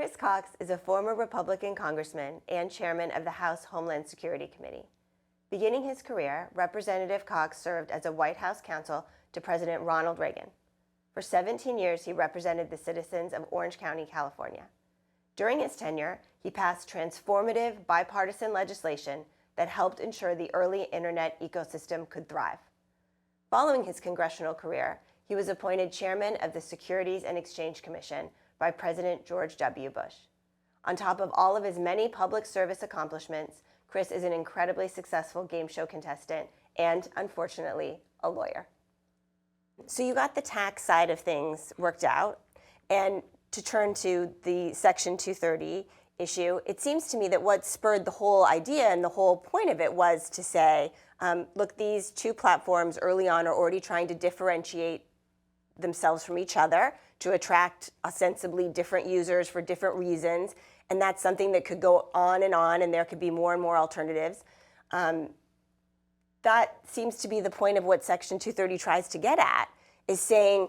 Chris Cox is a former Republican congressman and chairman of the House Homeland Security Committee. Beginning his career, Representative Cox served as a White House counsel to President Ronald Reagan. For 17 years, he represented the citizens of Orange County, California. During his tenure, he passed transformative bipartisan legislation that helped ensure the early internet ecosystem could thrive. Following his congressional career, he was appointed chairman of the Securities and Exchange Commission by President George W. Bush. On top of all of his many public service accomplishments, Chris is an incredibly successful game show contestant and, unfortunately, a lawyer. So you got the tax side of things worked out, and to turn to the Section 230 issue, it seems to me that what spurred the whole idea and the whole point of it was to say, look, these two platforms early on are already trying to differentiate themselves from each other to attract ostensibly different users for different reasons, and that's something that could go on, and there could be more and more alternatives. That seems to be the point of what Section 230 tries to get at, is saying,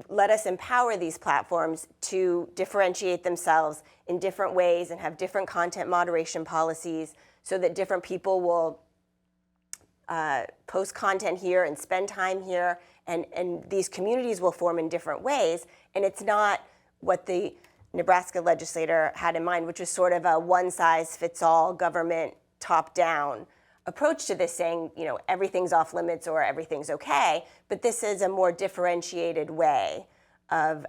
let us empower these platforms to differentiate themselves in different ways and have different content moderation policies so that different people will post content here and spend time here, and these communities will form in different ways. And it's not what the Nebraska legislator had in mind, which was sort of a one-size-fits-all government top-down approach to this, saying, you know, everything's off limits or everything's okay, but this is a more differentiated way of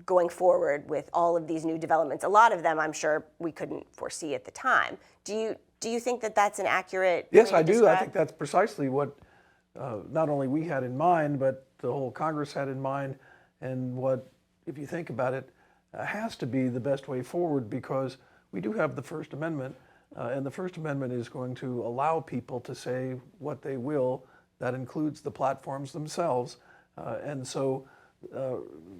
going forward with all of these new developments. A lot of them, I'm sure, we couldn't foresee at the time. Do you think that that's an accurate? Yes, I do. I think that's precisely what not only we had in mind, but the whole Congress had in mind, and what, if you think about it, has to be the best way forward, because we do have the First Amendment. And the First Amendment is going to allow people to say what they will. That includes the platforms themselves. And so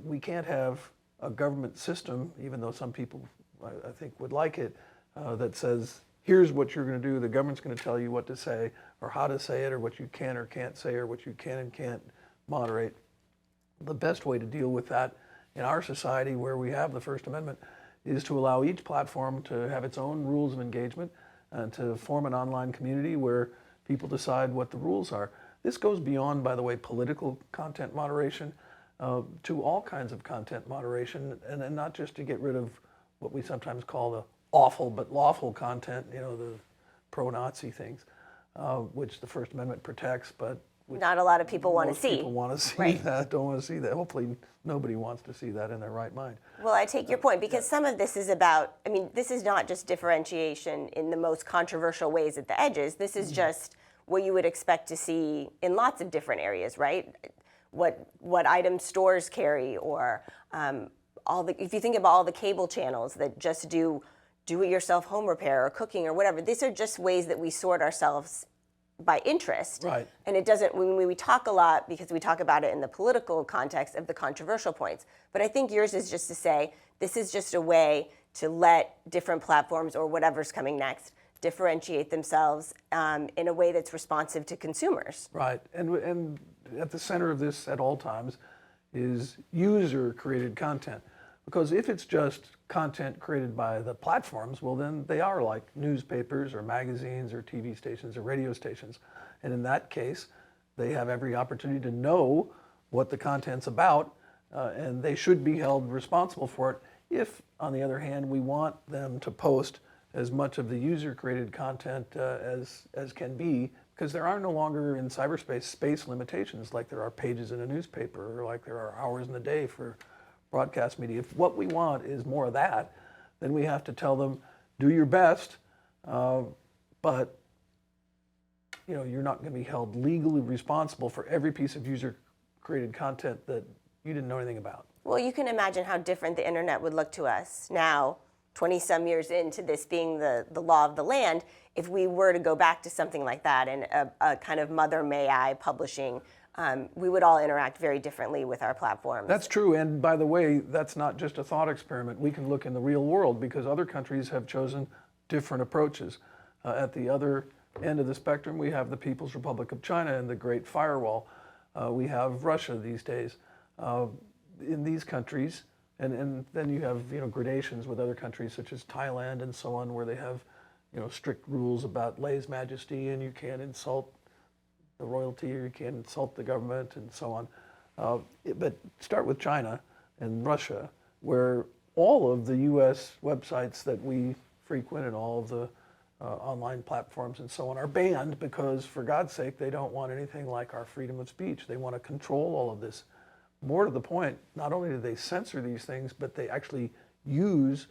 we can't have a government system, even though some people, I think, would like it, that says, here's what you're going to do. The government's going to tell you what to say, or how to say it, or what you can or can't say, or what you can and can't moderate. The best way to deal with that in our society, where we have the First Amendment, is to allow each platform to have its own rules of engagement and to form an online community where people decide what the rules are. This goes beyond, by the way, political content moderation to all kinds of content moderation, and not just to get rid of what we sometimes call the awful but lawful content, you know, the pro-Nazi things, which the First Amendment protects, but not a lot of people want to see. People want to see right. that, don't want to see that. Hopefully nobody wants to see that in their right mind. Well, I take your point, because some of this is about, I mean, this is not just differentiation in the most controversial ways at the edges. This is just what you would expect to see in lots of different areas, right? What items stores carry, or if you think about all the cable channels that just do it yourself home repair or cooking or whatever, these are just ways that we sort ourselves by interest. Right. And it doesn't, when we talk a lot, because we talk about it in the political context of the controversial points, but I think yours is just to say, this is just a way to let different platforms, or whatever's coming next, differentiate themselves in a way that's responsive to consumers. Right, and at the center of this at all times is user-created content. Because if it's just content created by the platforms, well, then they are like newspapers or magazines or TV stations or radio stations. And in that case, they have every opportunity to know what the content's about, and they should be held responsible for it. If, on the other hand, we want them to post as much of the user-created content as can be, because there are no longer in cyberspace space limitations like there are pages in a newspaper, or like there are hours in a day for broadcast media. If what we want is more of that, then we have to tell them, do your best, but you know, you're not going to be held legally responsible for every piece of user-created content that you didn't know anything about. Well, you can imagine how different the internet would look to us now, 20-some years into this being the law of the land, if we were to go back to something like that, and a kind of Mother May I publishing. We would all interact very differently with our platforms. That's true, and by the way, that's not just a thought experiment. We can look in the real world, because other countries have chosen different approaches. At the other end of the spectrum, we have the People's Republic of China and the Great Firewall. We have Russia these days. In these countries, And then you have gradations with other countries such as Thailand and so on, where they have strict rules about lèse majesty, and you can't insult the royalty or you can't insult the government and so on. But start with China and Russia, where all of the U.S. websites that we frequent and all of the online platforms and so on are banned because, for God's sake, they don't want anything like our freedom of speech. They want to control all of this. More to the point, not only do they censor these things, but they actually use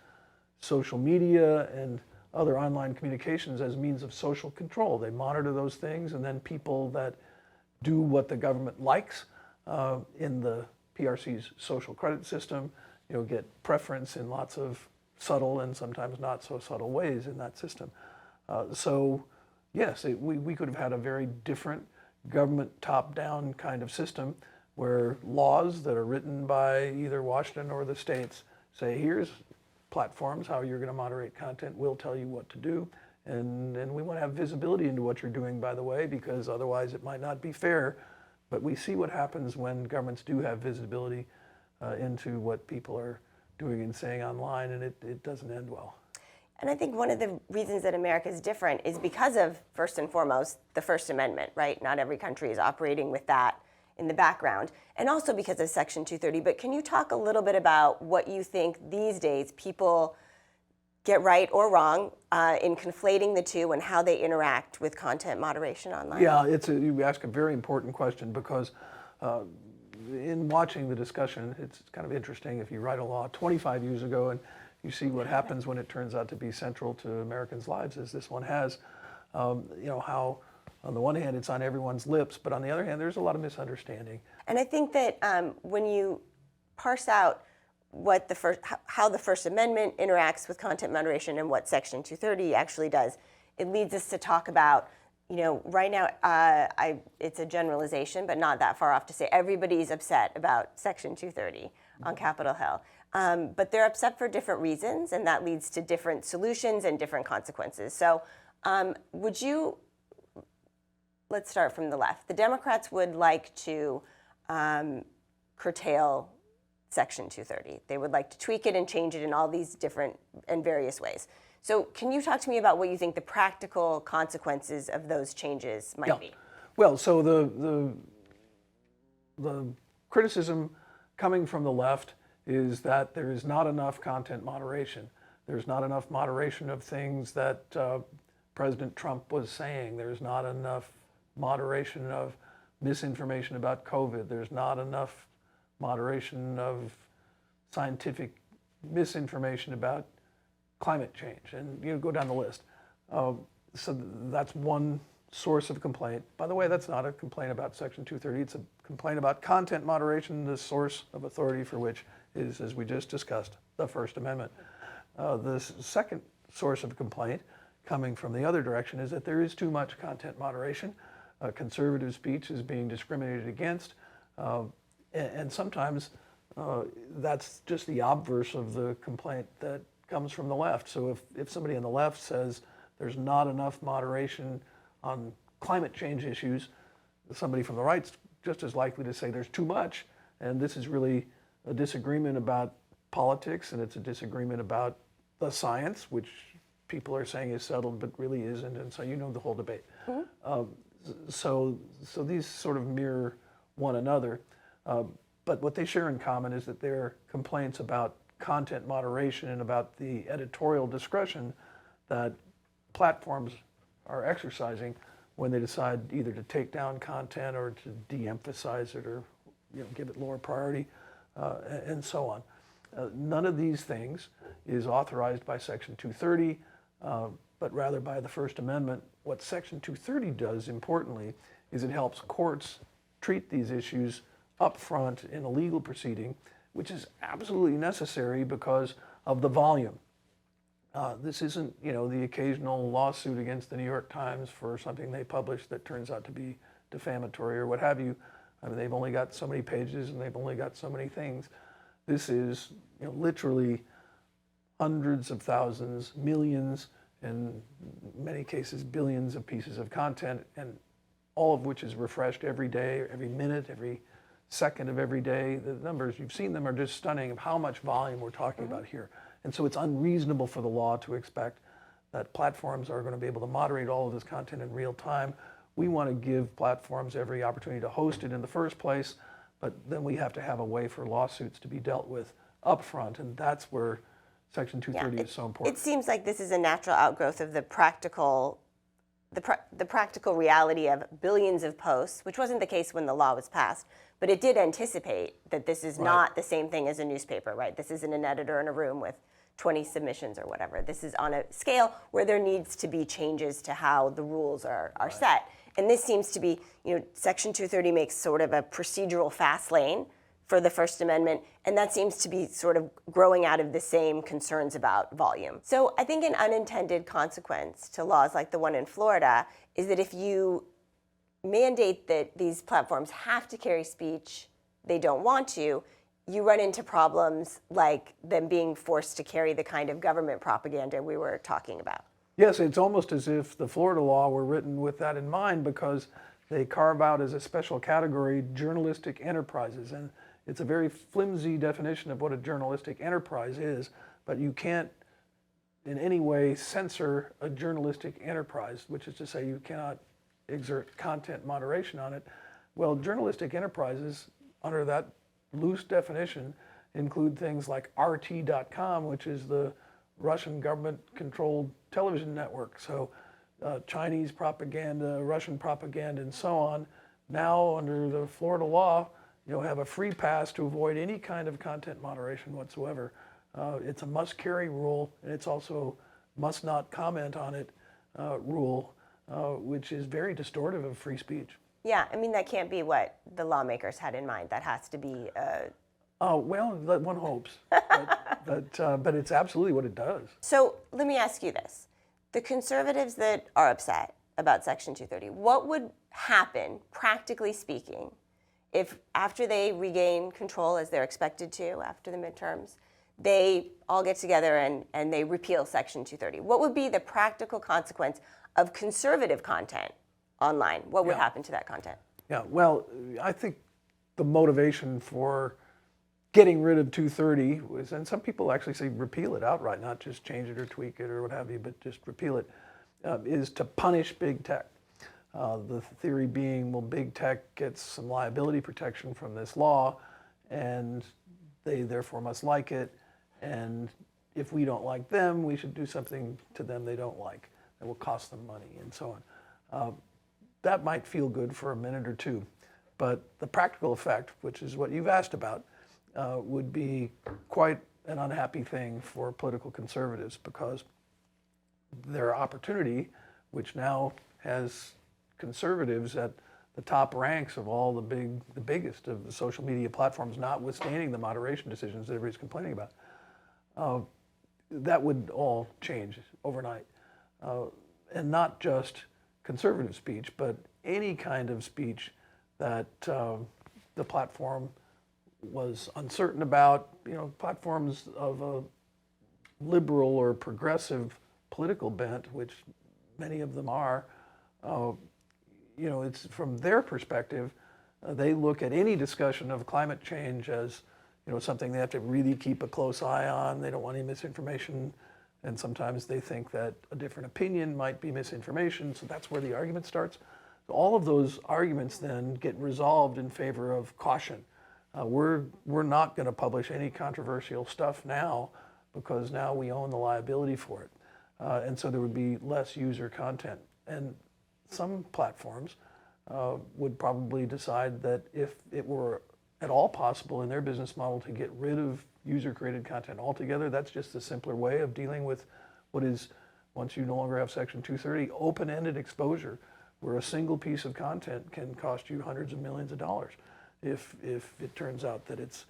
social media and other online communications as means of social control. They monitor those things, and then people that do what the government likes in the PRC's social credit system, get preference in lots of subtle and sometimes not so subtle ways in that system. So yes, we could have had a very different government top-down kind of system where laws that are written by either Washington or the states say, here's platforms, how you're going to moderate content, we'll tell you what to do. And we want to have visibility into what you're doing, by the way, because otherwise it might not be fair. But we see what happens when governments do have visibility into what people are doing and saying online, and it doesn't end well. And I think one of the reasons that America is different is because of, first and foremost, the First Amendment, right? Not every country is operating with that in the background, and also because of Section 230. But can you talk a little bit about what you think these days people get right or wrong in conflating the two and how they interact with content moderation online? Yeah, you ask a very important question because in watching the discussion, it's kind of interesting if you write a law 25 years ago and you see what happens when it turns out to be central to Americans' lives, as this one has, how on the one hand it's on everyone's lips, but on the other hand there's a lot of misunderstanding. And I think that when you parse out how the First Amendment interacts with content moderation and what Section 230 actually does, it leads us to talk about, right now, it's a generalization, but not that far off to say everybody's upset about Section 230 on Capitol Hill. But they're upset for different reasons, and that leads to different solutions and different consequences. So let's start from the left. The Democrats would like to curtail Section 230. They would like to tweak it and change it in all these different and various ways. So can you talk to me about what you think the practical consequences of those changes might be? Well, so the criticism coming from the left is that there is not enough content moderation. There's not enough moderation of things that President Trump was saying. There's not enough moderation of misinformation about COVID. There's not enough moderation of scientific misinformation about climate change, and go down the list. So that's one source of complaint. By the way, that's not a complaint about Section 230. It's a complaint about content moderation, the source of authority for which is, as we just discussed, the First Amendment. The second source of complaint coming from the other direction is that there is too much content moderation. Conservative speech is being discriminated against, and sometimes that's just the obverse of the complaint that comes from the left. So if somebody on the left says there's not enough moderation on climate change issues, somebody from the right's just as likely to say there's too much, and this is really a disagreement about politics, and it's a disagreement about the science, which people are saying is settled but really isn't, and so the whole debate. Mm-hmm. So these sort of mirror one another, but what they share in common is that they're complaints about content moderation and about the editorial discretion that platforms are exercising when they decide either to take down content or to de-emphasize it or give it lower priority, and so on. None of these things is authorized by Section 230, but rather by the First Amendment. What Section 230 does, importantly, is it helps courts treat these issues up front in a legal proceeding, which is absolutely necessary because of the volume. This isn't, the occasional lawsuit against the New York Times for something they published that turns out to be defamatory or what have you. I mean, they've only got so many pages and they've only got so many things. This is, literally hundreds of thousands, millions, in many cases billions of pieces of content, and all of which is refreshed every day, every minute, every second of every day. The numbers, you've seen them, are just stunning of how much volume we're talking about here. And so it's unreasonable for the law to expect that platforms are going to be able to moderate all of this content in real time. We want to give platforms every opportunity to host it in the first place, but then we have to have a way for lawsuits to be dealt with upfront, and that's where Section 230 is so important. It seems like this is a natural outgrowth of the practical reality of billions of posts, which wasn't the case when the law was passed, but it did anticipate that this is not the same thing as a newspaper, right? This isn't an editor in a room with 20 submissions or whatever. This is on a scale where there needs to be changes to how the rules are set. And this seems to be, Section 230 makes sort of a procedural fast lane for the First Amendment, and that seems to be sort of growing out of the same concerns about volume. So I think an unintended consequence to laws like the one in Florida is that if you mandate that these platforms have to carry speech they don't want to, you run into problems like them being forced to carry the kind of government propaganda we were talking about. Yes, it's almost as if the Florida law were written with that in mind, because they carve out as a special category journalistic enterprises. And it's a very flimsy definition of what a journalistic enterprise is, but you can't in any way censor a journalistic enterprise, which is to say you cannot exert content moderation on it. Well, journalistic enterprises, under that loose definition, include things like RT.com, which is the Russian government-controlled television network. So Chinese propaganda, Russian propaganda, and so on. Now, under the Florida law, you'll have a free pass to avoid any kind of content moderation whatsoever. It's a must-carry rule, and it's also must not comment on it rule, which is very distortive of free speech. Yeah, I mean, that can't be what the lawmakers had in mind. That has to be... Well, one hopes, but it's absolutely what it does. So let me ask you this. The conservatives that are upset about Section 230, what would happen, practically speaking, if after they regain control, as they're expected to after the midterms, they all get together and they repeal Section 230? What would be the practical consequence of conservative content online? What would happen to that content? Yeah, well, I think the motivation for getting rid of 230 was, and some people actually say repeal it outright, not just change it or tweak it or what have you, but just repeal it, is to punish big tech. The theory being, well, big tech gets some liability protection from this law, and they therefore must like it, and if we don't like them, we should do something to them they don't like that will cost them money, and so on. That might feel good for a minute or two, but the practical effect, which is what you've asked about, would be quite an unhappy thing for political conservatives, because their opportunity, which now has conservatives at the top ranks of all the biggest of the social media platforms, notwithstanding the moderation decisions that everybody's complaining about, that would all change overnight. And not just conservative speech, but any kind of speech that the platform was uncertain about. Platforms of a liberal or progressive political bent, which many of them are, it's from their perspective, they look at any discussion of climate change as something they have to really keep a close eye on. They don't want any misinformation, and sometimes they think that a different opinion might be misinformation, so that's where the argument starts. All of those arguments then get resolved in favor of caution. We're not going to publish any controversial stuff now, because now we own the liability for it. And so there would be less user content. And some platforms would probably decide that if it were at all possible in their business model to get rid of user-created content altogether, that's just a simpler way of dealing with what is, once you no longer have Section 230, open-ended exposure, where a single piece of content can cost you hundreds of millions of dollars if it turns out that it's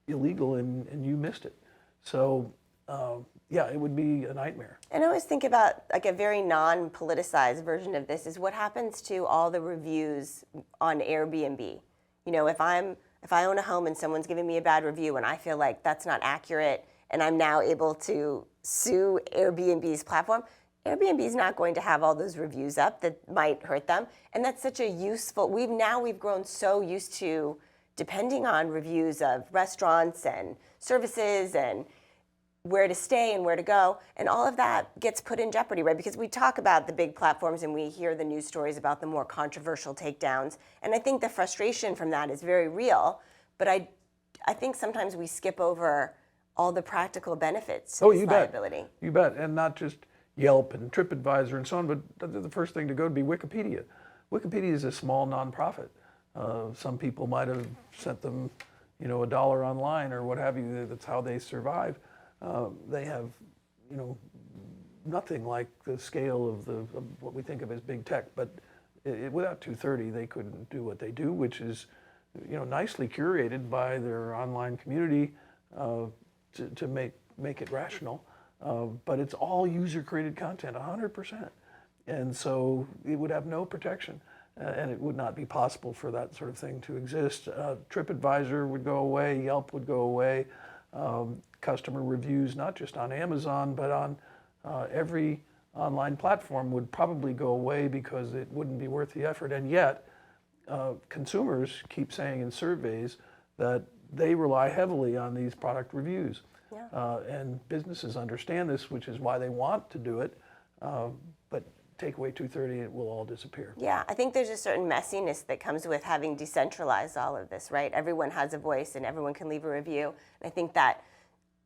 illegal and you missed it. So yeah, it would be a nightmare. And I always think about like a very non-politicized version of this is what happens to all the reviews on Airbnb. If I own a home and someone's giving me a bad review and I feel like that's not accurate and I'm now able to sue Airbnb's platform, Airbnb's not going to have all those reviews up that might hurt them. And that's such a useful, we've grown so used to depending on reviews of restaurants and services and where to stay and where to go, and all of that gets put in jeopardy, right? Because we talk about the big platforms and we hear the news stories about the more controversial takedowns, and I think the frustration from that is very real, but I think sometimes we skip over all the practical benefits to this liability. You bet, and not just Yelp and TripAdvisor and so on, but the first thing to go would be Wikipedia. Wikipedia is a small nonprofit. Some people might have sent them, $1 online or what have you. That's how they survive. They have, nothing like the scale of what we think of as big tech. But without 230, they couldn't do what they do, which is, nicely curated by their online community to make it rational. But it's all user-created content, 100%. And so it would have no protection. And it would not be possible for that sort of thing to exist. TripAdvisor would go away, Yelp would go away. Customer reviews, not just on Amazon, but on every online platform would probably go away because it wouldn't be worth the effort. And yet, consumers keep saying in surveys that they rely heavily on these product reviews. Yeah. And businesses understand this, which is why they want to do it. But take away 230, it will all disappear. Yeah, I think there's a certain messiness that comes with having decentralized all of this, right? Everyone has a voice and everyone can leave a review. And I think that,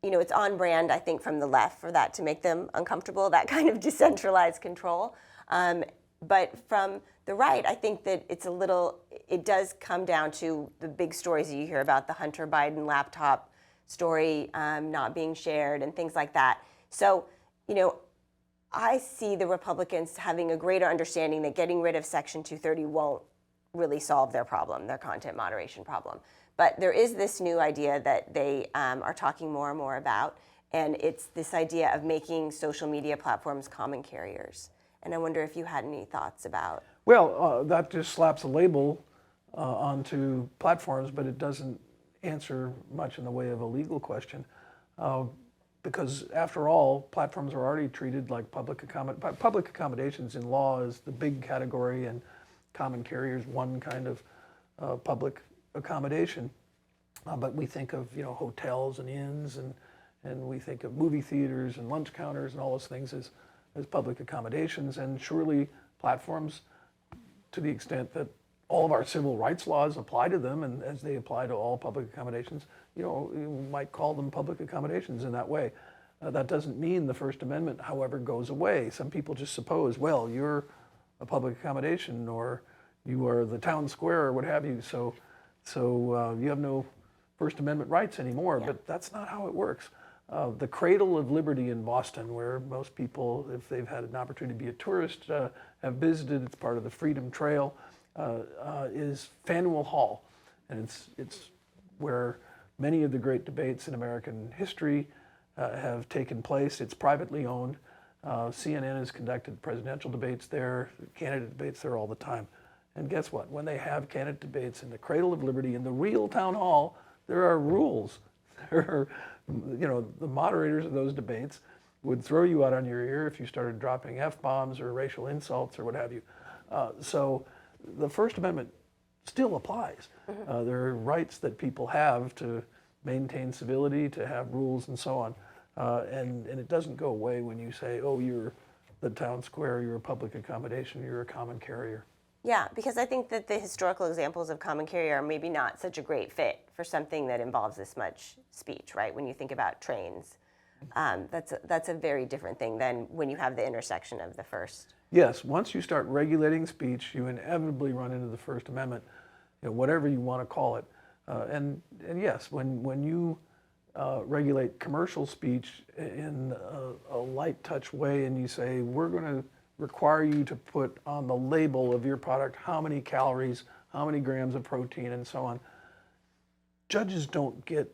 it's on brand, I think, from the left for that to make them uncomfortable, that kind of decentralized control. But from the right, I think that it does come down to the big stories that you hear about, the Hunter Biden laptop story not being shared and things like that. So, I see the Republicans having a greater understanding that getting rid of Section 230 won't really solve their problem, their content moderation problem. But there is this new idea that they are talking more and more about, and it's this idea of making social media platforms common carriers. And I wonder if you had any thoughts about. Well, that just slaps a label onto platforms, but it doesn't answer much in the way of a legal question. Because after all, platforms are already treated like public accommodations in law is the big category, and common carriers one kind of public accommodation. But we think of hotels and inns, and we think of movie theaters and lunch counters and all those things as public accommodations. And surely platforms, to the extent that all of our civil rights laws apply to them, and as they apply to all public accommodations, you might call them public accommodations in that way. That doesn't mean the First Amendment, however, goes away. Some people just suppose, well, you're a public accommodation, or you are the town square, or what have you, so you have no First Amendment rights anymore. Yeah. But that's not how it works. The Cradle of Liberty in Boston, where most people, if they've had an opportunity to be a tourist, have visited, it's part of the Freedom Trail, is Faneuil Hall. And it's where many of the great debates in American history have taken place. It's privately owned. CNN has conducted presidential debates there, candidate debates there all the time. And guess what? When they have candidate debates in the Cradle of Liberty, in the real town hall, there are rules. There are, the moderators of those debates would throw you out on your ear if you started dropping F-bombs or racial insults or what have you. So the First Amendment still applies. Mm-hmm. There are rights that people have to maintain civility, to have rules and so on. And it doesn't go away when you say, oh, you're the town square, you're a public accommodation, you're a common carrier. Yeah, because I think that the historical examples of common carrier are maybe not such a great fit for something that involves this much speech, right? When you think about trains, that's a very different thing than when you have the intersection of the first. Yes, once you start regulating speech, you inevitably run into the First Amendment, whatever you want to call it. And yes, when you regulate commercial speech in a light touch way, and you say, we're going to require you to put on the label of your product how many calories, how many grams of protein, and so on, judges don't get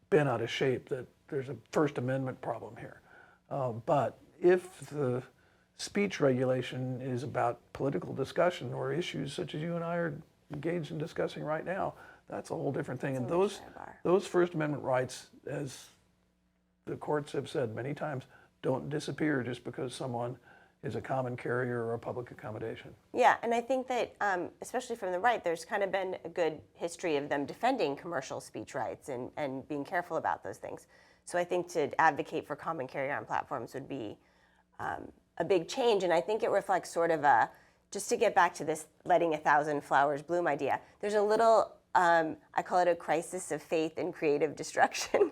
bent out of shape that there's a First Amendment problem here. But if the speech regulation is about political discussion or issues such as you and I are engaged in discussing right now, that's a whole different thing. And those First Amendment rights, as the courts have said many times, don't disappear just because someone is a common carrier or a public accommodation. Yeah, and I think that, especially from the right, there's kind of been a good history of them defending commercial speech rights and being careful about those things. So I think to advocate for common carrier on platforms would be a big change, and I think it reflects sort of just to get back to this letting 1,000 flowers bloom idea, there's a little, I call it a crisis of faith in creative destruction.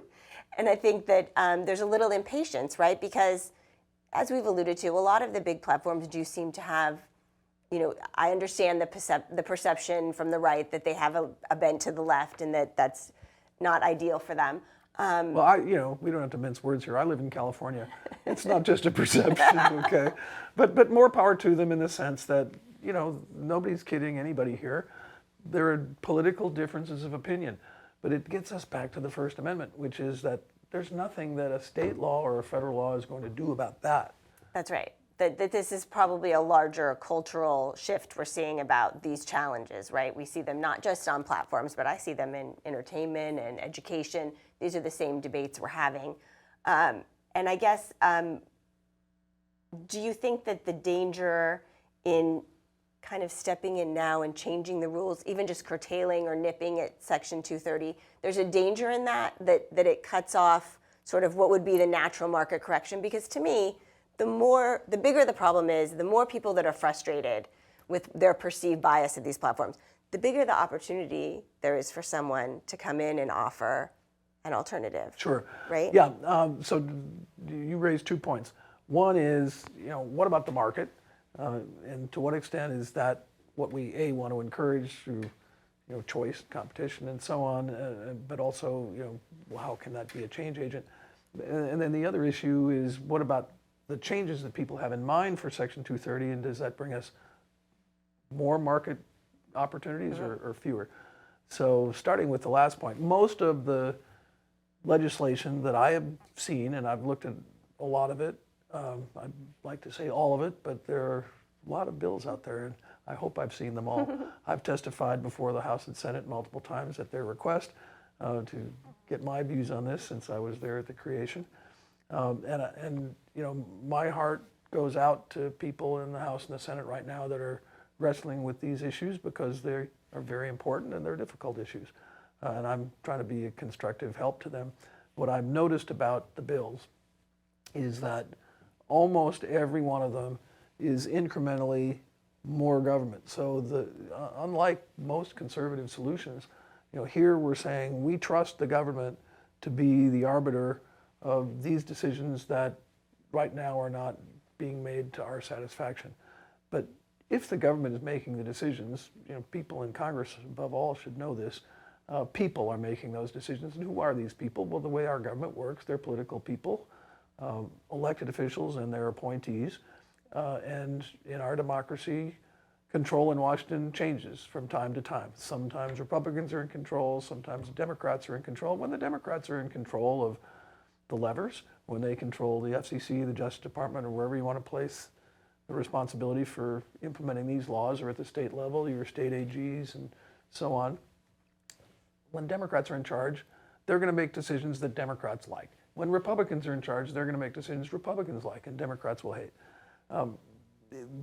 And I think that there's a little impatience, right? Because as we've alluded to, a lot of the big platforms do seem to have, I understand the perception from the right that they have a bent to the left and that's not ideal for them. Well, we don't have to mince words here. I live in California. It's not just a perception, okay? But more power to them in the sense that, nobody's kidding anybody here. There are political differences of opinion. But it gets us back to the First Amendment, which is that there's nothing that a state law or a federal law is going to do about that. That's right. That this is probably a larger cultural shift we're seeing about these challenges, right? We see them not just on platforms, but I see them in entertainment and education. These are the same debates we're having. And I guess, do you think that the danger in kind of stepping in now and changing the rules, even just curtailing or nipping at Section 230, there's a danger in that it cuts off sort of what would be the natural market correction? Because to me, the bigger the problem is, the more people that are frustrated with their perceived bias of these platforms, the bigger the opportunity there is for someone to come in and offer an alternative. Sure. Right? Yeah. So you raised 2 points. One is, what about the market? And to what extent is that what we want to encourage through, choice, competition, and so on? But also, how can that be a change agent? And then the other issue is, what about the changes that people have in mind for Section 230, and does that bring us more market opportunities or fewer? So starting with the last point, most of the legislation that I have seen, and I've looked at a lot of it, I'd like to say all of it, but there are a lot of bills out there, and I hope I've seen them all. I've testified before the House and Senate multiple times at their request to get my views on this, since I was there at the creation. And my heart goes out to people in the House and the Senate right now that are wrestling with these issues, because they are very important and they're difficult issues. And I'm trying to be a constructive help to them. What I've noticed about the bills is that almost every one of them is incrementally more government. So unlike most conservative solutions, here we're saying we trust the government to be the arbiter of these decisions that right now are not being made to our satisfaction. But if the government is making the decisions, people in Congress above all should know this, people are making those decisions. And who are these people? Well, the way our government works, they're political people, elected officials and their appointees. And in our democracy, control in Washington changes from time to time. Sometimes Republicans are in control, sometimes Democrats are in control. When the Democrats are in control of the levers, when they control the FCC, the Justice Department, or wherever you want to place the responsibility for implementing these laws, or at the state level, your state AGs and so on. When Democrats are in charge, they're going to make decisions that Democrats like. When Republicans are in charge, they're going to make decisions Republicans like and Democrats will hate.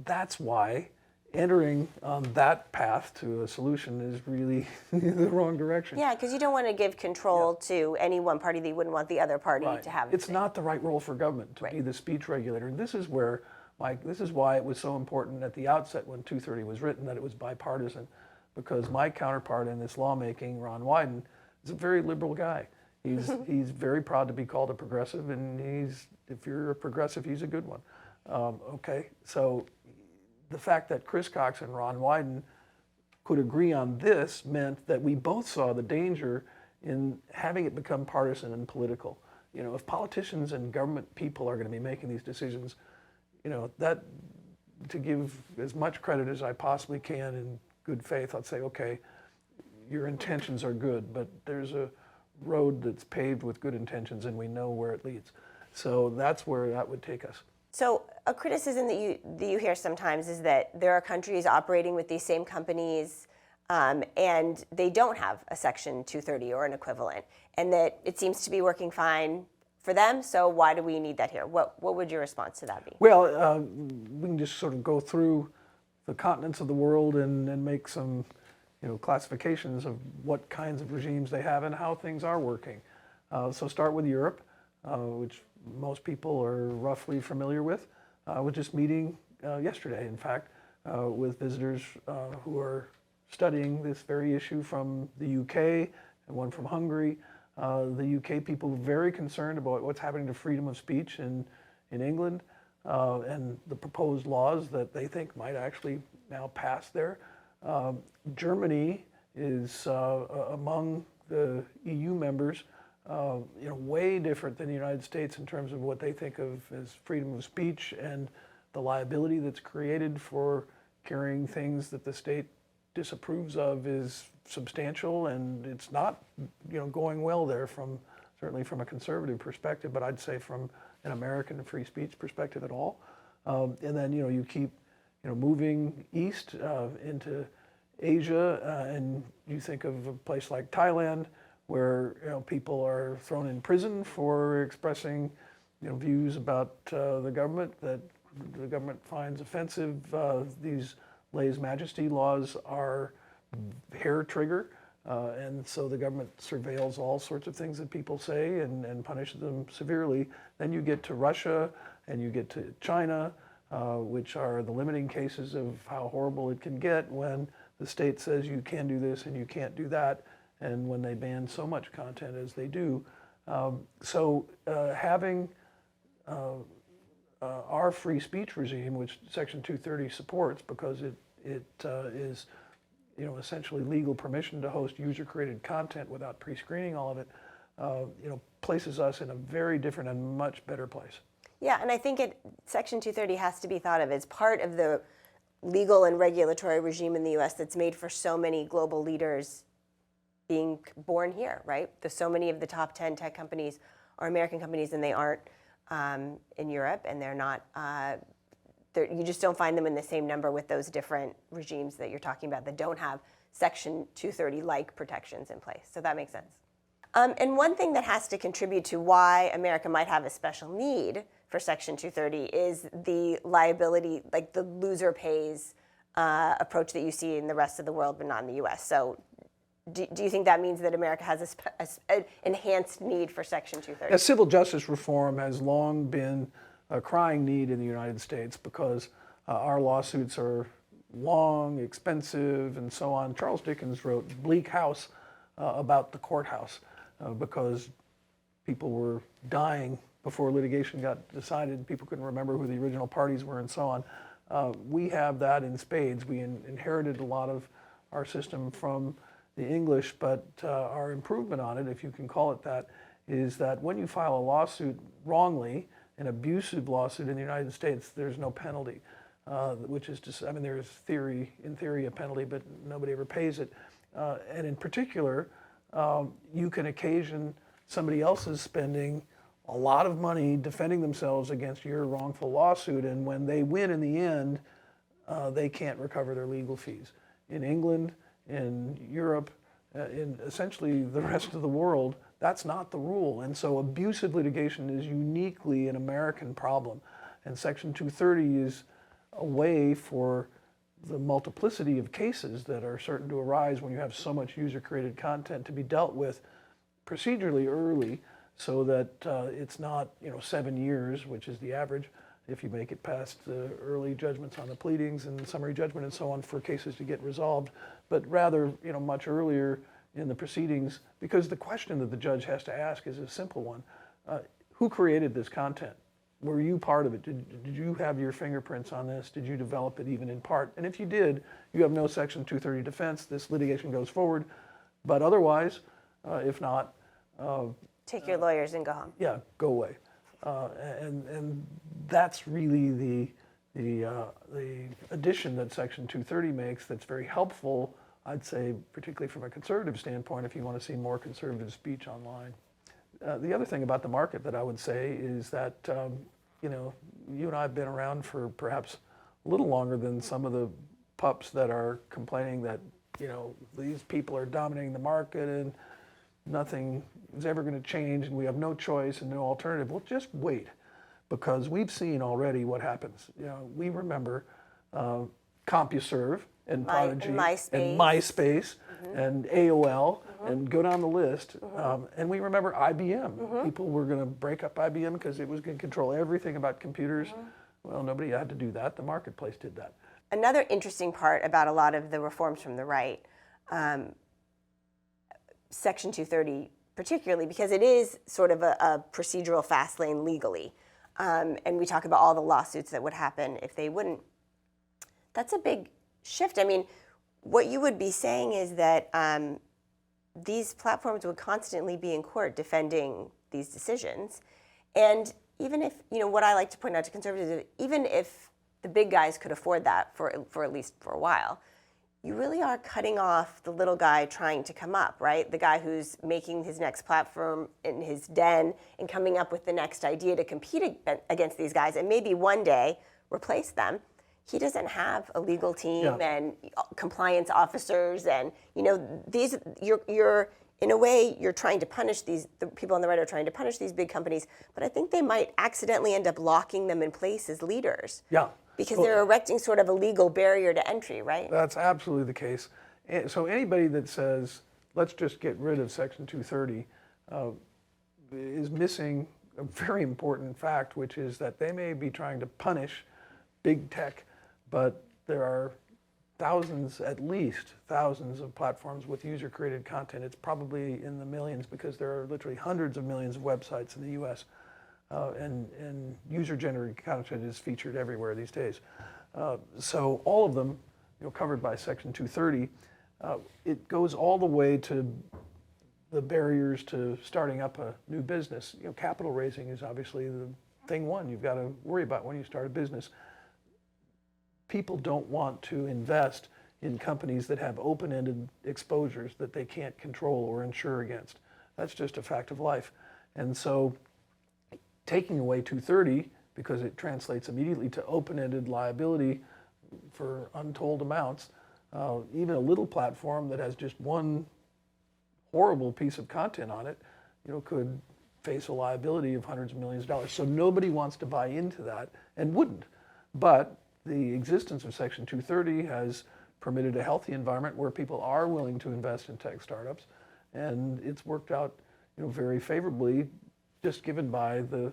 That's why entering on that path to a solution is really the wrong direction. Yeah, because you don't want to give control to any one party that you wouldn't want the other party to have. It's not the right role for government to be the speech regulator. And this is where, this is why it was so important at the outset when 230 was written that it was bipartisan, because my counterpart in this lawmaking, Ron Wyden, is a very liberal guy. He's very proud to be called a progressive, and if you're a progressive, he's a good one. Okay, so the fact that Chris Cox and Ron Wyden could agree on this meant that we both saw the danger in having it become partisan and political. If politicians and government people are going to be making these decisions, that, to give as much credit as I possibly can in good faith, I'd say, okay, your intentions are good, but there's a road that's paved with good intentions and we know where it leads. So that's where that would take us. So a criticism that you hear sometimes is that there are countries operating with these same companies and they don't have a Section 230 or an equivalent, and that it seems to be working fine for them, so why do we need that here? What would your response to that be? Well, we can just sort of go through the continents of the world and make some, classifications of what kinds of regimes they have and how things are working. So start with Europe, which most people are roughly familiar with. I was just meeting yesterday, in fact, with visitors who are studying this very issue from the UK and one from Hungary. The UK people are very concerned about what's happening to freedom of speech in England and the proposed laws that they think might actually now pass there. Germany is among the EU members, way different than the United States in terms of what they think of as freedom of speech and the liability that's created for carrying things that the state disapproves of is substantial, and it's not, going well there certainly from a conservative perspective, but I'd say from an American free speech perspective at all. And then, you keep, moving east into Asia, and you think of a place like Thailand, where people are thrown in prison for expressing, views about the government that the government finds offensive. These lèse-majesté laws are hair trigger, and so the government surveils all sorts of things that people say and punishes them severely. Then you get to Russia and you get to China, which are the limiting cases of how horrible it can get when the state says you can do this and you can't do that, and when they ban so much content as they do. Having our free speech regime, which Section 230 supports because it is essentially legal permission to host user-created content without pre-screening all of it, places us in a very different and much better place. Yeah, and I think Section 230 has to be thought of as part of the legal and regulatory regime in the U.S. that's made for so many global leaders being born here, right? So many of the top 10 tech companies are American companies, and they aren't in Europe, and they're not. You just don't find them in the same number with those different regimes that you're talking about that don't have Section 230-like protections in place. So that makes sense. And one thing that has to contribute to why America might have a special need for Section 230 is the liability, like the loser pays approach that you see in the rest of the world, but not in the U.S. So do you think that means that America has an enhanced need for Section 230? Civil justice reform has long been a crying need in the United States because our lawsuits are long, expensive, and so on. Charles Dickens wrote Bleak House about the courthouse because people were dying before litigation got decided. People couldn't remember who the original parties were and so on. We have that in spades. We inherited a lot of our system from the English, but our improvement on it, if you can call it that, is that when you file a lawsuit wrongly, an abusive lawsuit in the United States, there's no penalty, which is just, there's in theory a penalty, but nobody ever pays it. And in particular, you can occasion somebody else's spending a lot of money defending themselves against your wrongful lawsuit, and when they win in the end, they can't recover their legal fees. In England, in Europe, in essentially the rest of the world, that's not the rule. And so abusive litigation is uniquely an American problem. And Section 230 is a way for the multiplicity of cases that are certain to arise when you have so much user-created content to be dealt with procedurally early, so that it's not 7 years, which is the average, if you make it past the early judgments on the pleadings and summary judgment and so on for cases to get resolved, but rather much earlier in the proceedings, because the question that the judge has to ask is a simple one. Who created this content? Were you part of it? Did you have your fingerprints on this? Did you develop it even in part? And if you did, you have no Section 230 defense. This litigation goes forward. But otherwise, if not, take your lawyers and go home. Yeah, go away. And that's really the addition that Section 230 makes that's very helpful, I'd say, particularly from a conservative standpoint, if you want to see more conservative speech online. The other thing about the market that I would say is that, you and I have been around for perhaps a little longer than some of the pups that are complaining that, these people are dominating the market and nothing is ever going to change and we have no choice and no alternative. Well, just wait, because we've seen already what happens. We remember CompuServe and Prodigy and MySpace and AOL and go down the list. And we remember IBM. People were going to break up IBM because it was going to control everything about computers. Well, nobody had to do that. The marketplace did that. Another interesting part about a lot of the reforms from the right, Section 230 particularly, because it is sort of a procedural fast lane legally. And we talk about all the lawsuits that would happen if they wouldn't. That's a big shift. I mean, what you would be saying is that these platforms would constantly be in court defending these decisions. And even if, what I like to point out to conservatives is even if the big guys could afford that for at least for a while, you really are cutting off the little guy trying to come up, right? The guy who's making his next platform in his den and coming up with the next idea to compete against these guys and maybe one day replace them. He doesn't have a legal team and compliance officers, and these. You're in a way you're trying to punish the people on the right are trying to punish these big companies, but I think they might accidentally end up locking them in place as leaders. Yeah. Because they're erecting sort of a legal barrier to entry, right? That's absolutely the case. So anybody that says let's just get rid of Section 230 is missing a very important fact, which is that they may be trying to punish big tech, but there are at least thousands of platforms with user-created content. It's probably in the millions because there are literally hundreds of millions of websites in the U.S. And user-generated content is featured everywhere these days. So all of them, covered by Section 230. It goes all the way to the barriers to starting up a new business. Capital raising is obviously the thing one you've got to worry about when you start a business. People don't want to invest in companies that have open-ended exposures that they can't control or insure against. That's just a fact of life. And so taking away 230, because it translates immediately to open-ended liability for untold amounts, even a little platform that has just one horrible piece of content on it, could face a liability of hundreds of millions of dollars. So nobody wants to buy into that and wouldn't. But the existence of Section 230 has permitted a healthy environment where people are willing to invest in tech startups, and it's worked out, very favorably, just given by the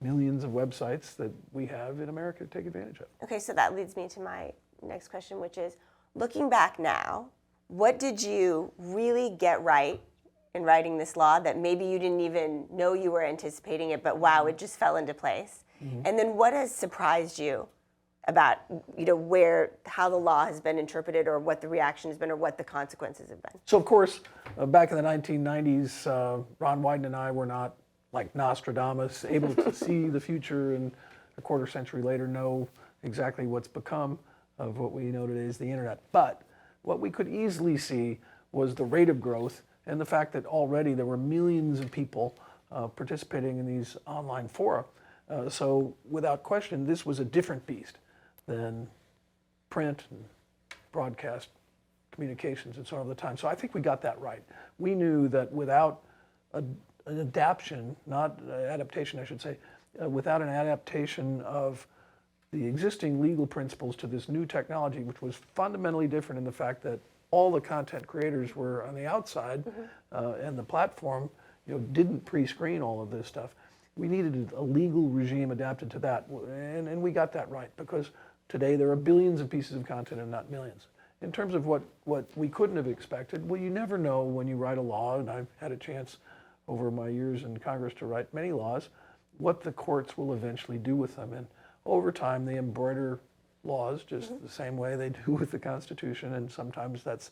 millions of websites that we have in America to take advantage of. Okay, so that leads me to my next question, which is, looking back now, what did you really get right in writing this law that maybe you didn't even know you were anticipating it, but wow, it just fell into place? And then what has surprised you about how the law has been interpreted, or what the reaction has been, or what the consequences have been? So of course, back in the 1990s, Ron Wyden and I were not like Nostradamus, able to see the future and a quarter century later know exactly what's become of what we know today as the internet. But what we could easily see was the rate of growth and the fact that already there were millions of people participating in these online fora. So without question, this was a different beast than print and broadcast communications and so on at the time. So I think we got that right. We knew that without an adaptation, not adaptation I should say, without an adaptation of the existing legal principles to this new technology, which was fundamentally different in the fact that all the content creators were on the outside, and the platform didn't pre-screen all of this stuff. We needed a legal regime adapted to that, and we got that right, because today there are billions of pieces of content and not millions. In terms of what we couldn't have expected, well, you never know when you write a law, and I've had a chance over my years in Congress to write many laws, what the courts will eventually do with them. And over time, they embroider laws just the same way they do with the Constitution, and sometimes that's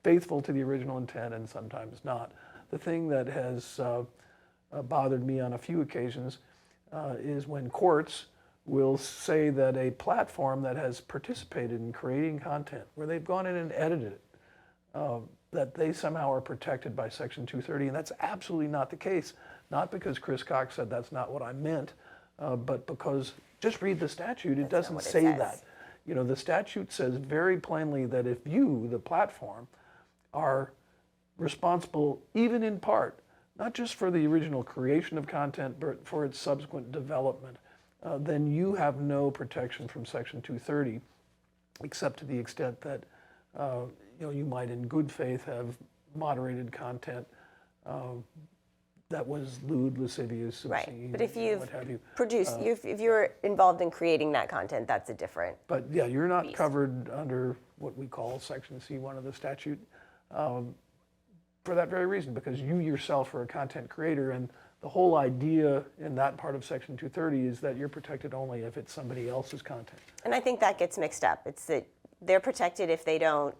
faithful to the original intent and sometimes not. The thing that has bothered me on a few occasions is when courts will say that a platform that has participated in creating content, where they've gone in and edited it, that they somehow are protected by Section 230, and that's absolutely not the case. Not because Chris Cox said that's not what I meant, but because, just read the statute, it doesn't say that. The statute says very plainly that if you, the platform, are responsible, even in part, not just for the original creation of content, but for its subsequent development, then you have no protection from Section 230, except to the extent that you might, in good faith, have moderated content that was lewd, lascivious, obscene, right. But if you've what have you. produced, if you're involved in creating that content, that's a different. But yeah, you're not beast. covered under what we call Section C1 of the statute for that very reason, because you yourself are a content creator, and the whole idea in that part of Section 230 is that you're protected only if it's somebody else's content. And I think that gets mixed up. It's that they're protected if they don't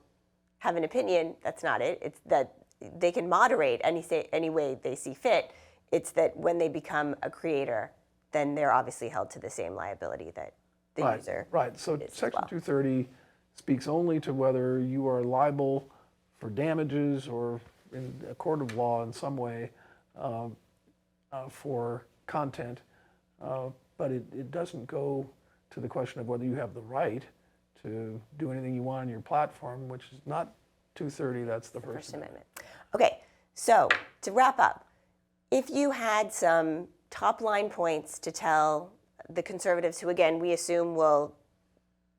have an opinion. That's not it. It's that they can moderate any way they see fit. It's that when they become a creator, then they're obviously held to the same liability that the user. Right. So is as Section well. 230 speaks only to whether you are liable for damages or in a court of law in some way for content, but it doesn't go to the question of whether you have the right to do anything you want on your platform, which is not 230, that's the First Amendment. Okay, so to wrap up, if you had some top line points to tell the conservatives, who again we assume will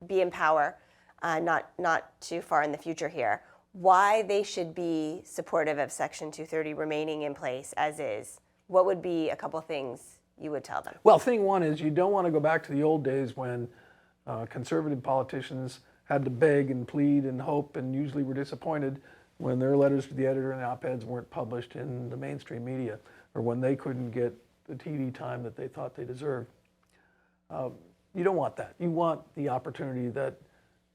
be in power, not too far in the future here, why they should be supportive of Section 230 remaining in place as is, what would be a couple things you would tell them? Well, thing one is you don't want to go back to the old days when conservative politicians had to beg and plead and hope and usually were disappointed when their letters to the editor and op-eds weren't published in the mainstream media, or when they couldn't get the TV time that they thought they deserved. You don't want that. You want the opportunity that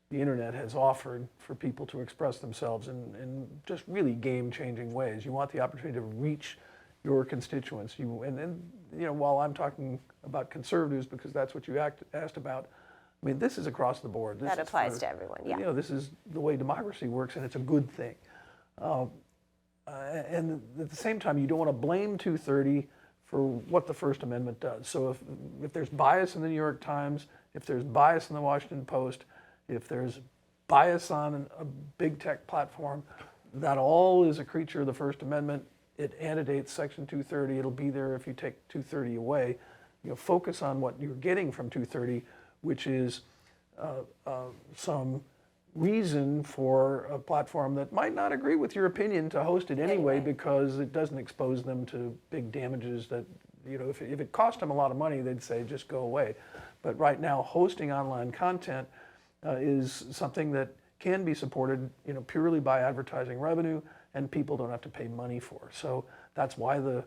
the internet has offered for people to express themselves in just really game-changing ways. You want the opportunity to reach your constituents. And while I'm talking about conservatives, because that's what you asked about, I mean, this is across the board. That applies to everyone, yeah. This is the way democracy works, and it's a good thing. And at the same time, you don't want to blame 230 for what the First Amendment does. So if there's bias in the New York Times, if there's bias in the Washington Post, if there's bias on a big tech platform, that all is a creature of the First Amendment. It antedates Section 230. It'll be there if you take 230 away. Focus on what you're getting from 230, which is some reason for a platform that might not agree with your opinion to host it anyway, because it doesn't expose them to big damages that, if it cost them a lot of money, they'd say just go away. But right now, hosting online content is something that can be supported, purely by advertising revenue, and people don't have to pay money for. So that's why the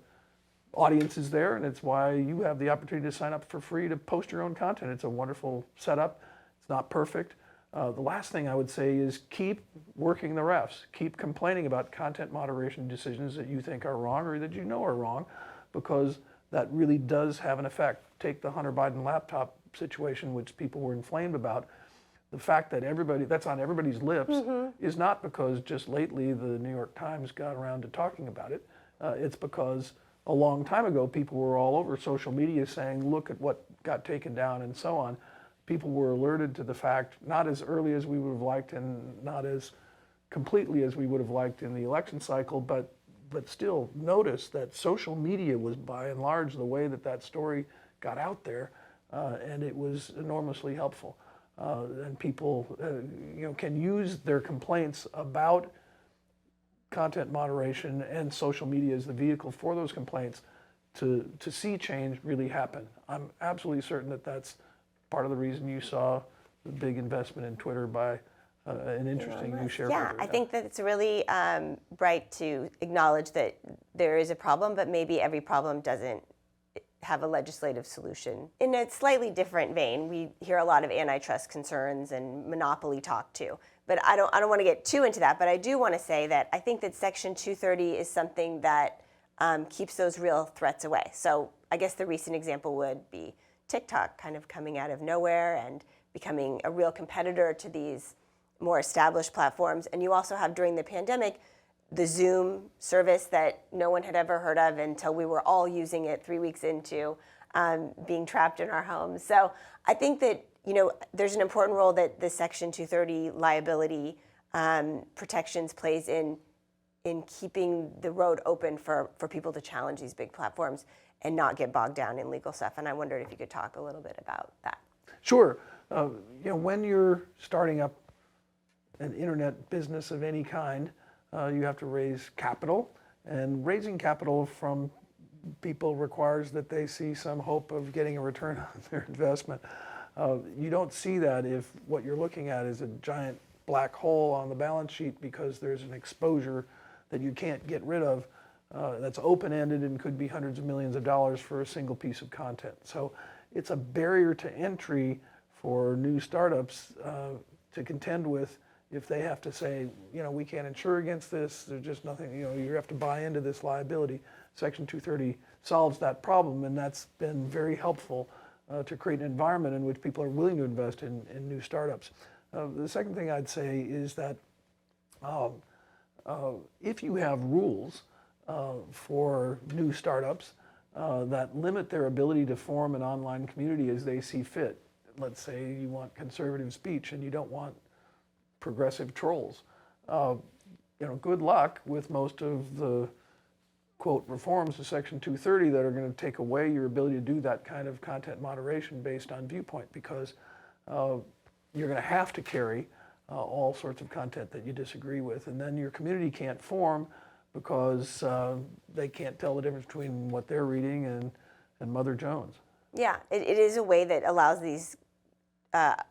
audience is there, and it's why you have the opportunity to sign up for free to post your own content. It's a wonderful setup. It's not perfect. The last thing I would say is keep working the refs. Keep complaining about content moderation decisions that you think are wrong or that you know are wrong, because that really does have an effect. Take the Hunter Biden laptop situation, which people were inflamed about. The fact that that's on everybody's lips is not because just lately the New York Times got around to talking about it. It's because a long time ago people were all over social media saying, look at what got taken down and so on. People were alerted to the fact, not as early as we would have liked and not as completely as we would have liked in the election cycle, but still notice that social media was by and large the way that story got out there, and it was enormously helpful. And people can use their complaints about content moderation and social media as the vehicle for those complaints to see change really happen. I'm absolutely certain that that's part of the reason you saw the big investment in Twitter by an interesting new shareholder. Yeah, I think that it's really bright to acknowledge that there is a problem, but maybe every problem doesn't have a legislative solution. In a slightly different vein, we hear a lot of antitrust concerns and monopoly talk too. But I don't want to get too into that, but I do want to say that I think that Section 230 is something that keeps those real threats away. So I guess the recent example would be TikTok kind of coming out of nowhere and becoming a real competitor to these more established platforms. And you also have, during the pandemic, the Zoom service that no one had ever heard of until we were all using it 3 weeks into being trapped in our homes. So I think that there's an important role that the Section 230 liability protections plays in in keeping the road open for people to challenge these big platforms and not get bogged down in legal stuff. And I wondered if you could talk a little bit about that. Sure. When you're starting up an internet business of any kind, you have to raise capital. And raising capital from people requires that they see some hope of getting a return on their investment. You don't see that if what you're looking at is a giant black hole on the balance sheet because there's an exposure that you can't get rid of that's open-ended and could be hundreds of millions of dollars for a single piece of content. So it's a barrier to entry for new startups to contend with if they have to say, we can't insure against this, there's just nothing, you have to buy into this liability. Section 230 solves that problem, and that's been very helpful to create an environment in which people are willing to invest in new startups. The second thing I'd say is that if you have rules for new startups that limit their ability to form an online community as they see fit, let's say you want conservative speech and you don't want progressive trolls, good luck with most of the quote reforms to Section 230 that are going to take away your ability to do that kind of content moderation based on viewpoint, because you're going to have to carry all sorts of content that you disagree with, and then your community can't form because they can't tell the difference between what they're reading and Mother Jones. Yeah, it is a way that allows these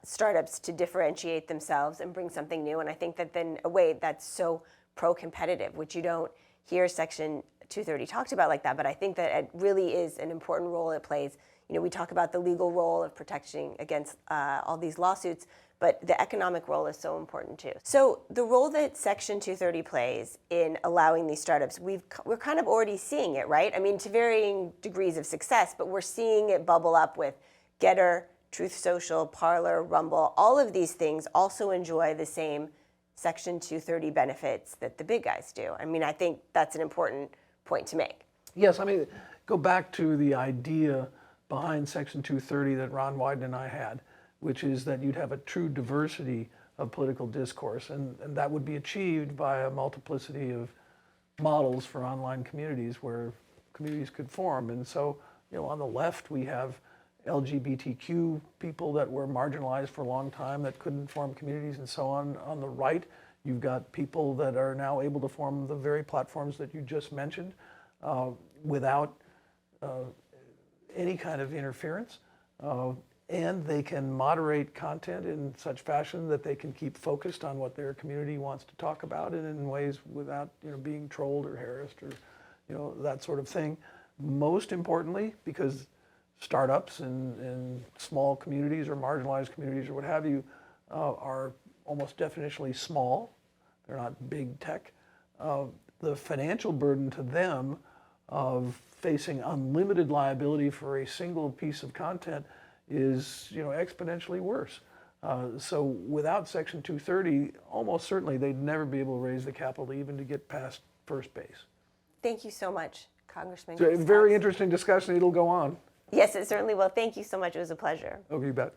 startups to differentiate themselves and bring something new, and I think that then a way that's so pro-competitive, which you don't hear Section 230 talked about like that, but I think that it really is an important role it plays. We talk about the legal role of protecting against all these lawsuits, but the economic role is so important too. So the role that Section 230 plays in allowing these startups, we're kind of already seeing it, right? I mean, to varying degrees of success, but we're seeing it bubble up with Getter, Truth Social, Parler, Rumble. All of these things also enjoy the same Section 230 benefits that the big guys do. I mean, I think that's an important point to make. Yes, go back to the idea behind Section 230 that Ron Wyden and I had, which is that you'd have a true diversity of political discourse, and that would be achieved by a multiplicity of models for online communities where communities could form. And so, on the left, we have LGBTQ people that were marginalized for a long time that couldn't form communities and so on. On the right, you've got people that are now able to form the very platforms that you just mentioned without any kind of interference. And they can moderate content in such fashion that they can keep focused on what their community wants to talk about, and in ways without being trolled or harassed or that sort of thing. Most importantly, because startups and small communities or marginalized communities or what have you are almost definitionally small. They're not big tech. The financial burden to them of facing unlimited liability for a single piece of content is exponentially worse. So without Section 230, almost certainly they'd never be able to raise the capital even to get past first base. Thank you so much, Congressman. It's a very interesting discussion. It'll go on. Yes, it certainly will. Thank you so much. It was a pleasure. Okay, you bet.